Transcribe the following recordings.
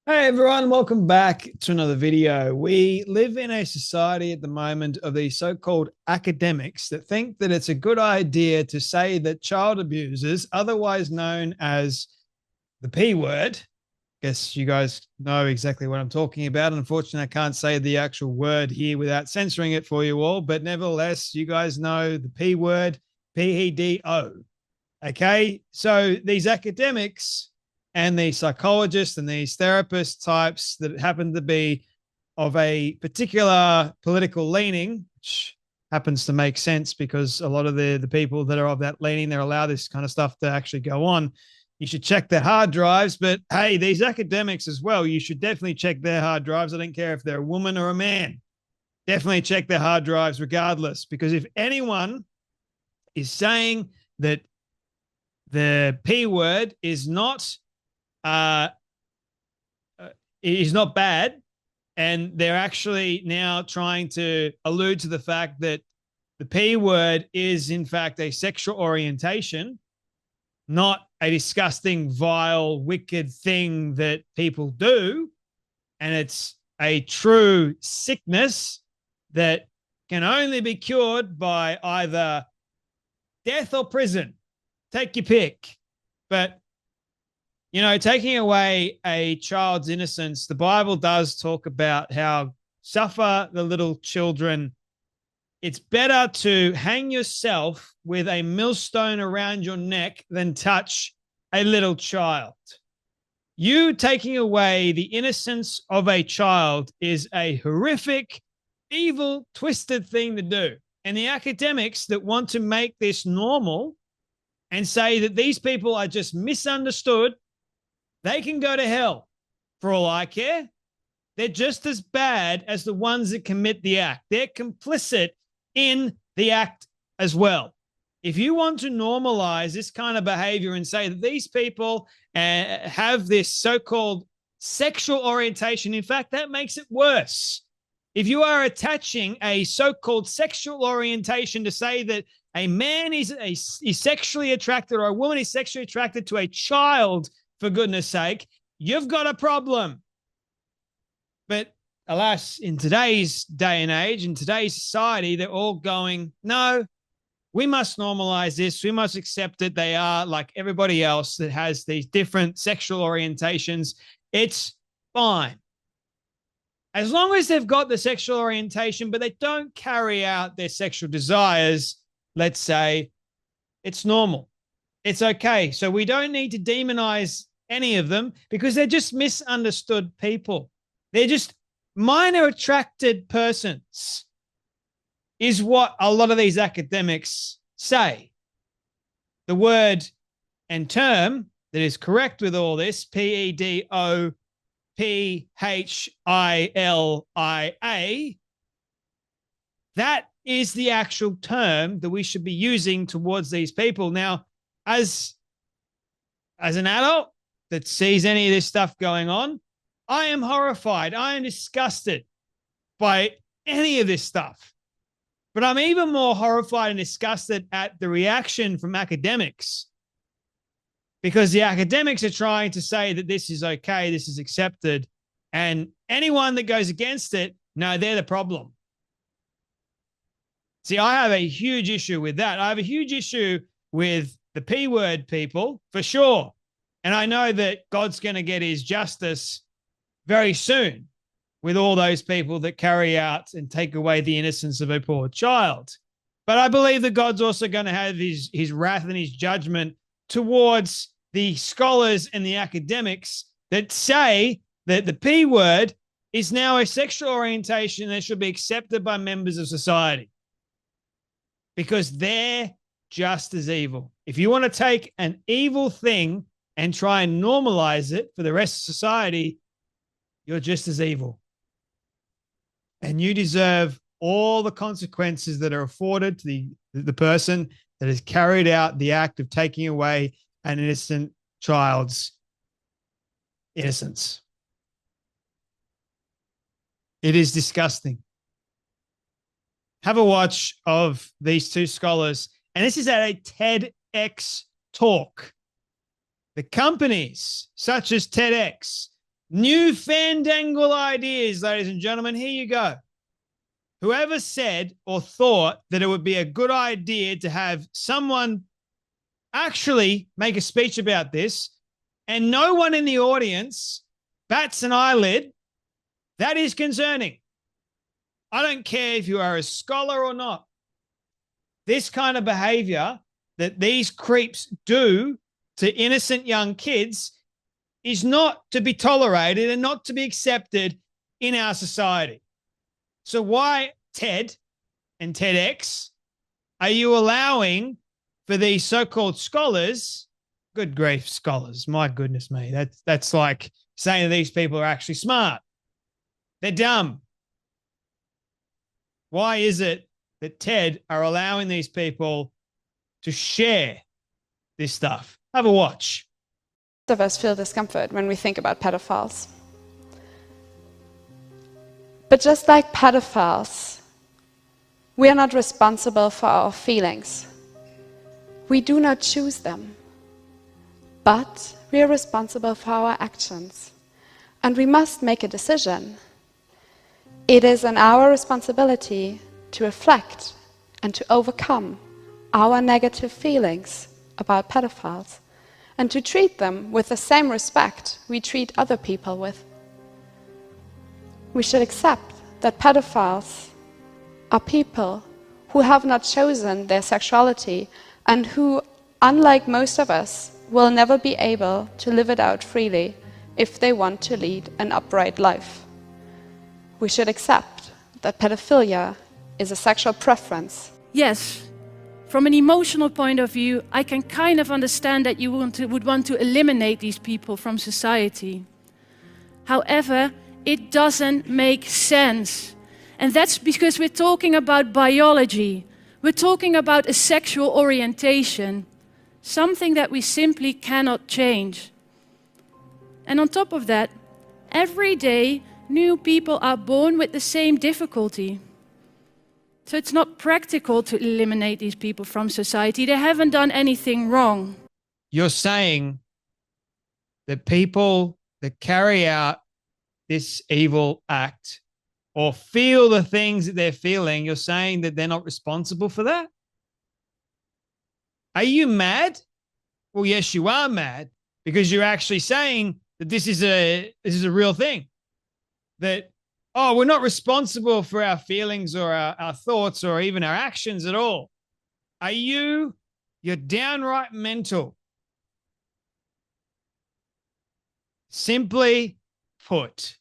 Hey everyone, welcome back to another video. We live in a society at the moment of these so-called academics that think that it's a good idea to say that child abusers, otherwise known as the P word, guess you guys know exactly what I'm talking about. Unfortunately, I can't say the actual word here without censoring it for you all, but nevertheless, you guys know the P word, PEDO. Okay, so these academics and these psychologists and these therapist types that happen to be of a particular political leaning, which happens to make sense because a lot of the people that are of that leaning, they're allowed this kind of stuff to actually go on. You should check their hard drives, but hey, these academics as well, you should definitely check their hard drives. I don't care if they're a woman or a man. Definitely check their hard drives regardless, because if anyone is saying that the P word uh, is not bad, and they're actually now trying to allude to the fact that the P word is in fact a sexual orientation, not a disgusting, vile, wicked thing that people do, and it's a true sickness that can only be cured by either death or prison. Take your pick. But, you know, taking away a child's innocence, the Bible does talk about how suffer the little children. It's better to hang yourself with a millstone around your neck than touch a little child. You taking away the innocence of a child is a horrific, evil, twisted thing to do. And the academics that want to make this normal and say that these people are just misunderstood, they can go to hell for all I care. They're just as bad as the ones that commit the act. They're complicit in the act as well. If you want to normalize this kind of behavior and say that these people have this so-called sexual orientation, in fact, that makes it worse. If you are attaching a so-called sexual orientation to say that a man is sexually attracted or a woman is sexually attracted to a child, for goodness sake, you've got a problem. But alas, in today's day and age, in today's society, they're all going, no, we must normalize this. We must accept that they are like everybody else that has these different sexual orientations. It's fine. As long as they've got the sexual orientation, but they don't carry out their sexual desires, let's say, it's normal. It's okay. So we don't need to demonize any of them because they're just misunderstood people. They're just minor attracted persons, is what a lot of these academics say. The word and term that is correct with all this, PEDOPHILIA, that is the actual term that we should be using towards these people. Now, as an adult that sees any of this stuff going on, I am horrified. I am disgusted by any of this stuff. But I'm even more horrified and disgusted at the reaction from academics, because the academics are trying to say that this is okay, this is accepted, and anyone that goes against it, no, they're the problem. See, I have a huge issue with that. I have a huge issue with the P word people, for sure. And I know that God's going to get his justice very soon with all those people that carry out and take away the innocence of a poor child. But I believe that God's also going to have his wrath and his judgment towards the scholars and the academics that say that the P word is now a sexual orientation that should be accepted by members of society, because they're just as evil. If you want to take an evil thing and try and normalize it for the rest of society, you're just as evil. And you deserve all the consequences that are afforded to the person that has carried out the act of taking away an innocent child's innocence. It is disgusting. Have a watch of these two scholars, and this is at a TEDx talk. The companies such as TEDx New fandangle ideas, ladies and gentlemen. Here you go. Whoever said or thought that it would be a good idea to have someone actually make a speech about this and no one in the audience bats an eyelid, that is concerning. I don't care if you are a scholar or not. This kind of behavior that these creeps do to innocent young kids is not to be tolerated and not to be accepted in our society. So why, TED and TEDx, are you allowing for these so-called scholars, good grief, scholars, my goodness me, that's like saying that these people are actually smart. They're dumb. Why is it that TED are allowing these people to share this stuff? Have a watch. Most of us feel discomfort when we think about pedophiles. But just like pedophiles, we are not responsible for our feelings. We do not choose them. But we are responsible for our actions. And we must make a decision. It is our responsibility to reflect and to overcome our negative feelings about pedophiles and to treat them with the same respect we treat other people with. We should accept that pedophiles are people who have not chosen their sexuality and who, unlike most of us, will never be able to live it out freely if they want to lead an upright life. We should accept that pedophilia is a sexual preference. Yes, from an emotional point of view, I can kind of understand that you would want to eliminate these people from society. However, it doesn't make sense. And that's because we're talking about biology. We're talking about a sexual orientation, something that we simply cannot change. And on top of that, every day, new people are born with the same difficulty. So it's not practical to eliminate these people from society. They haven't done anything wrong. You're saying that people that carry out this evil act or feel the things that they're feeling, you're saying that they're not responsible for that? Are you mad? Well, yes, you are mad because you're actually saying that this is a real thing. That, oh, we're not responsible for our feelings or our thoughts or even our actions at all. You're downright mental. Simply put,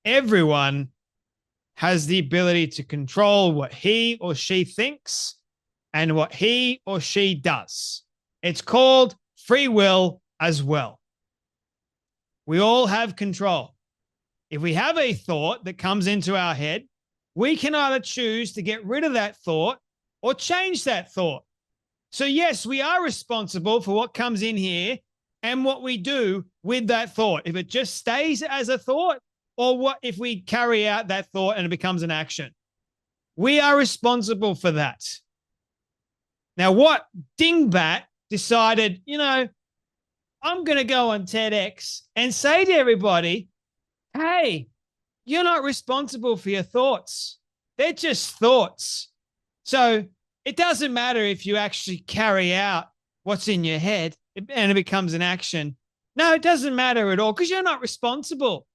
everyone has the ability to control what he or she thinks and what he or she does. It's called free will as well. We all have control. If we have a thought that comes into our head, we can either choose to get rid of that thought or change that thought. So yes, we are responsible for what comes in here and what we do with that thought. If it just stays as a thought, or what if we carry out that thought and it becomes an action? We are responsible for that. Now, what dingbat decided, I'm going to go on TEDx and say to everybody, hey, you're not responsible for your thoughts. They're just thoughts. So it doesn't matter if you actually carry out what's in your head and it becomes an action. No, it doesn't matter at all because you're not responsible.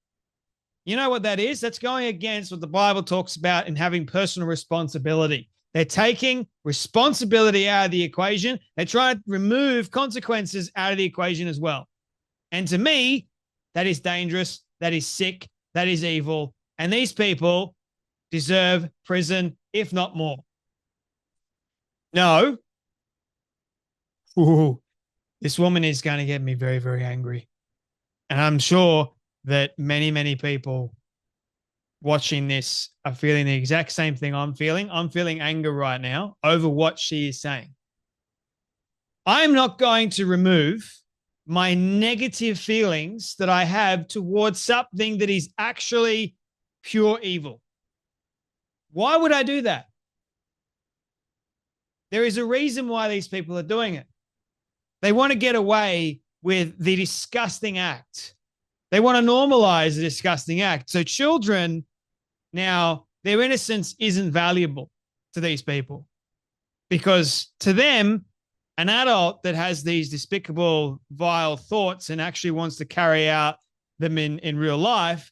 You know what that is? That's going against what the Bible talks about in having personal responsibility. They're taking responsibility out of the equation. They try to remove consequences out of the equation as well. And to me, that is dangerous. That is sick. That is evil. And these people deserve prison, if not more. No. Ooh, this woman is going to get me very, very angry. And I'm sure that many, many people watching this are feeling the exact same thing I'm feeling. I'm feeling anger right now over what she is saying. I'm not going to remove my negative feelings that I have towards something that is actually pure evil. Why would I do that? There is a reason why these people are doing it. They want to get away with the disgusting act They want to normalize the disgusting act. So children now, their innocence isn't valuable to these people because to them, an adult that has these despicable, vile thoughts and actually wants to carry out them in real life,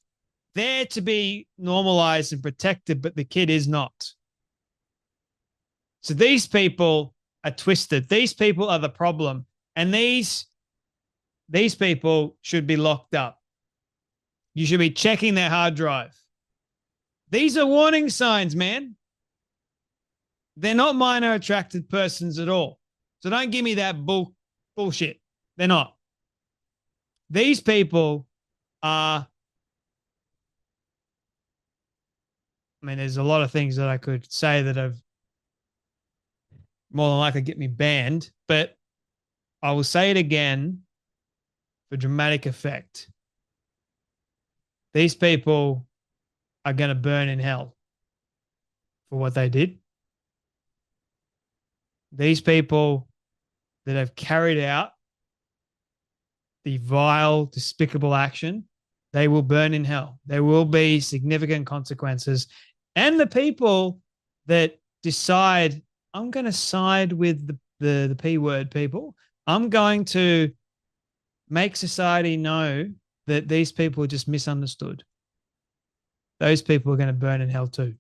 they're to be normalized and protected, but the kid is not. So these people are twisted. These people are the problem. And these people should be locked up. You should be checking their hard drive. These are warning signs, man. They're not minor attracted persons at all. So don't give me that bullshit. They're not. These people are, I mean, there's a lot of things that I could say that have more than likely get me banned, but I will say it again for dramatic effect. These people are going to burn in hell for what they did. These people that have carried out the vile, despicable action, they will burn in hell. There will be significant consequences. And the people that decide, I'm going to side with the P word people, I'm going to make society know that these people are just misunderstood. Those people are going to burn in hell too.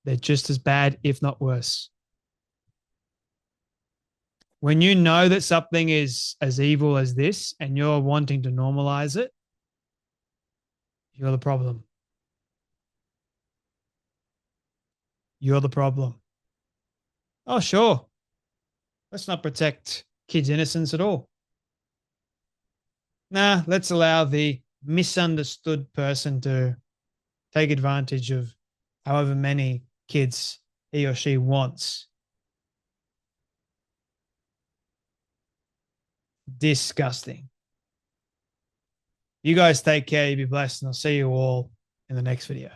They're just as bad, if not worse. When you know that something is as evil as this and you're wanting to normalize it, you're the problem. You're the problem. Oh, sure. Let's not protect kids' innocence at all. Nah, let's allow the misunderstood person to take advantage of however many kids he or she wants. Disgusting. You guys take care. You be blessed, and I'll see you all in the next video.